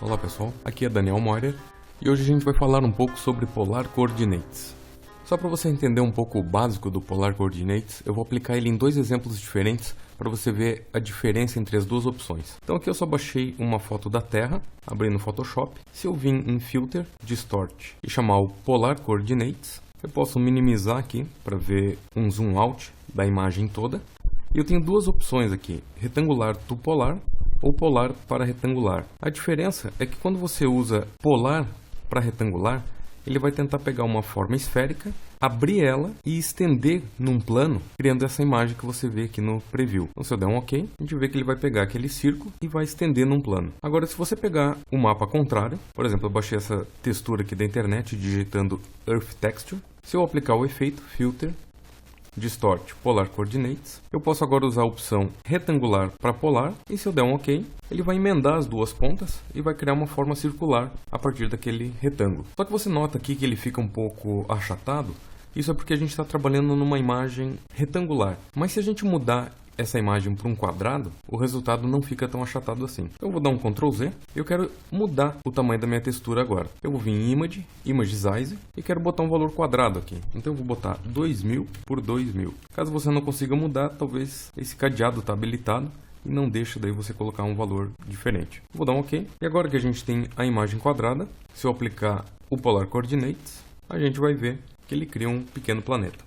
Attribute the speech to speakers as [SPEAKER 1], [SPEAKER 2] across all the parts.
[SPEAKER 1] Olá pessoal, aqui é Daniel Moirer e hoje a gente vai falar um pouco sobre Polar Coordinates. Só para você entender um pouco o básico do Polar Coordinates, eu vou aplicar ele em dois exemplos diferentes para você ver a diferença entre as duas opções. Então aqui eu só baixei uma foto da Terra, abri no Photoshop. Se eu vim em Filter, Distort e chamar o Polar Coordinates, eu posso minimizar aqui para ver um zoom out da imagem toda. E eu tenho duas opções aqui, retangular to polar ou polar para retangular. A diferença é que quando você usa polar para retangular, ele vai tentar pegar uma forma esférica, abrir ela e estender num plano, criando essa imagem que você vê aqui no preview. Então se eu der um OK, a gente vê que ele vai pegar aquele círculo e vai estender num plano. Agora se você pegar o mapa contrário, por exemplo, eu baixei essa textura aqui da internet digitando Earth Texture, se eu aplicar o efeito Filter, Distort Polar Coordinates, eu posso agora usar a opção retangular para polar e se eu der um OK, ele vai emendar as duas pontas e vai criar uma forma circular a partir daquele retângulo. Só que você nota aqui que ele fica um pouco achatado, isso é porque a gente está trabalhando numa imagem retangular. Mas se a gente mudar essa imagem para um quadrado, o resultado não fica tão achatado assim. Então eu vou dar um Ctrl Z, eu quero mudar o tamanho da minha textura agora. Eu vou vir em Image, Image Size e quero botar um valor quadrado aqui. Então eu vou botar 2000 por 2000. Caso você não consiga mudar, talvez esse cadeado está habilitado e não deixa daí você colocar um valor diferente. Vou dar um OK. E agora que a gente tem a imagem quadrada, se eu aplicar o Polar Coordinates, a gente vai ver que ele cria um pequeno planeta.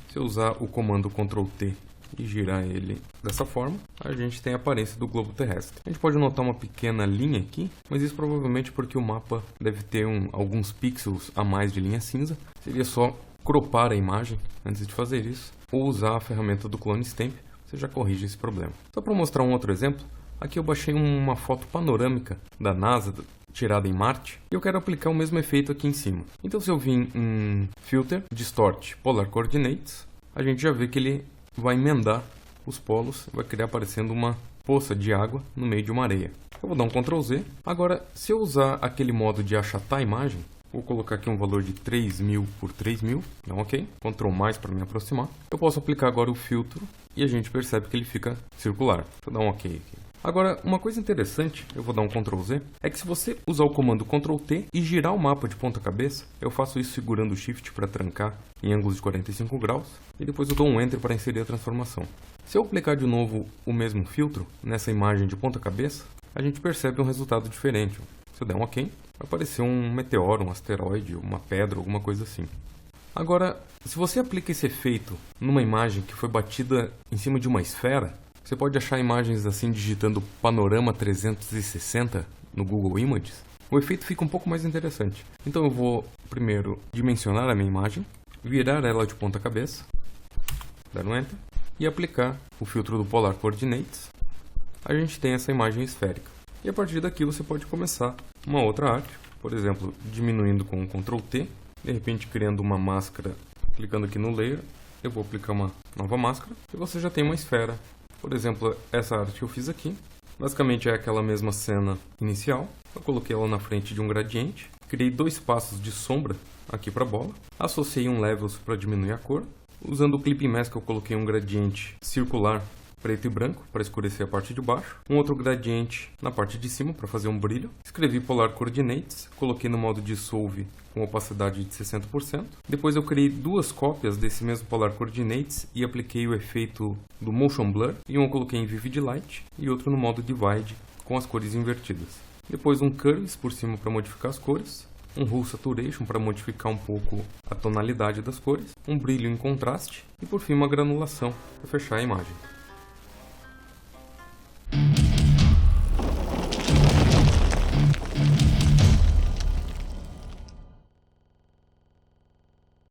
[SPEAKER 1] Se eu usar o comando Ctrl T e girar ele dessa forma, a gente tem a aparência do globo terrestre. A gente pode notar uma pequena linha aqui, mas isso provavelmente porque o mapa deve ter alguns pixels a mais de linha cinza. Seria só cropar a imagem antes de fazer isso, ou usar a ferramenta do Clone Stamp, você já corrige esse problema. Só para mostrar um outro exemplo, aqui eu baixei uma foto panorâmica da NASA, tirada em Marte, e eu quero aplicar o mesmo efeito aqui em cima. Então se eu vim em Filter, Distort Polar Coordinates, a gente já vê que ele vai emendar os polos, vai criar aparecendo uma poça de água no meio de uma areia. Eu vou dar um Ctrl Z. Agora, se eu usar aquele modo de achatar a imagem, vou colocar aqui um valor de 3000 por 3000, dá um OK, Ctrl mais para me aproximar. Eu posso aplicar agora o filtro e a gente percebe que ele fica circular. Vou dar um OK aqui. Agora, uma coisa interessante, eu vou dar um Ctrl Z, é que se você usar o comando Ctrl T e girar o mapa de ponta cabeça, eu faço isso segurando o Shift para trancar em ângulos de 45 graus, e depois eu dou um Enter para inserir a transformação. Se eu aplicar de novo o mesmo filtro nessa imagem de ponta cabeça, a gente percebe um resultado diferente. Se eu der um OK, vai aparecer um meteoro, um asteroide, uma pedra, alguma coisa assim. Agora, se você aplica esse efeito numa imagem que foi batida em cima de uma esfera, você pode achar imagens assim digitando Panorama 360 no Google Images. O efeito fica um pouco mais interessante. Então eu vou primeiro dimensionar a minha imagem, virar ela de ponta cabeça, dar um Enter e aplicar o filtro do Polar Coordinates. A gente tem essa imagem esférica. E a partir daqui você pode começar uma outra arte, por exemplo, diminuindo com o Ctrl T, de repente criando uma máscara, clicando aqui no Layer, eu vou aplicar uma nova máscara e você já tem uma esfera. Por exemplo, essa arte que eu fiz aqui, basicamente é aquela mesma cena inicial. Eu coloquei ela na frente de um gradiente, criei dois passos de sombra aqui para a bola, associei um Levels para diminuir a cor. Usando o Clipping Mask eu coloquei um gradiente circular preto e branco para escurecer a parte de baixo, um outro gradiente na parte de cima para fazer um brilho. Escrevi Polar Coordinates, coloquei no modo Dissolve com opacidade de 60%. Depois eu criei duas cópias desse mesmo Polar Coordinates e apliquei o efeito do Motion Blur. E um eu coloquei em Vivid Light e outro no modo Divide com as cores invertidas. Depois um Curves por cima para modificar as cores. Um Hull Saturation para modificar um pouco a tonalidade das cores. Um brilho em contraste. E por fim uma granulação para fechar a imagem.